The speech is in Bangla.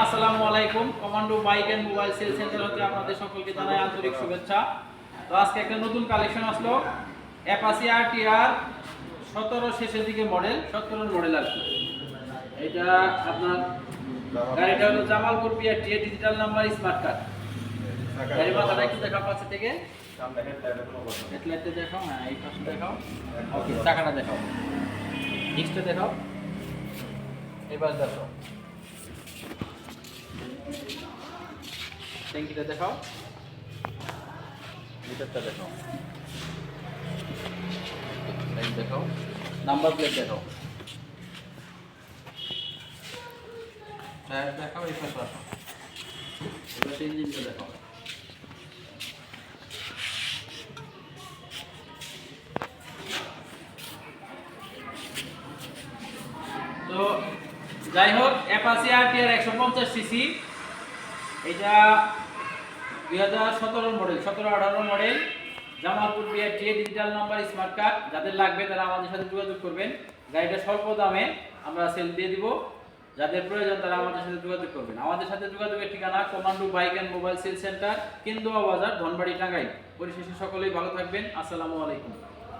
আসসালামু আলাইকুম। Commando bike and mobile cell centre হতে আপনাদের সকলকে জানাই আন্তরিক শুভেচ্ছা। তো আজকে একটা নতুন কালেকশন আসলো, অ্যাপাচি আরটিআর 17 শেষের দিকে মডেল, 17 মডেল আর কি। এটা আপনার গাড়িটা হলো Jamalpur BRTA digital number smart card. গাড়ির মাথাটা একটু দেখা পাচ্ছে থেকে হেডলাইটটা দেখাও, হ্যাঁ এই পাশে দেখাও, ওকে চাকাটা দেখাও, ডিস্কটা দেখাও, এবার দেখো ট্যাঙ্কিটা দেখাও, মিটারটা দেখাও, লাইট দেখাও, নাম্বার প্লেট দেখাও, টায়ার দেখাও, এই পাশে আসো, এবার ইঞ্জিনটা দেখাও। তো যাই হোক, অ্যাপাচি আরটিআর 150 সিসি, এটা 2017 model, 17-18 model, Jamalpur BRTA digital number smart card. যাদের লাগবে তারা আমাদের সাথে যোগাযোগ করবেন। গাড়িটা স্বল্প দামে আমরা সেল দিয়ে দিব, যাদের প্রয়োজন তারা আমাদের সাথে যোগাযোগ করবেন। আমাদের সাথে যোগাযোগের ঠিকানা commando bike and mobile cell centre, Kendua Bazar, Dhanbari, Tangail. পরিশেষে সকলেই ভালো থাকবেন। আসসালামু আলাইকুম।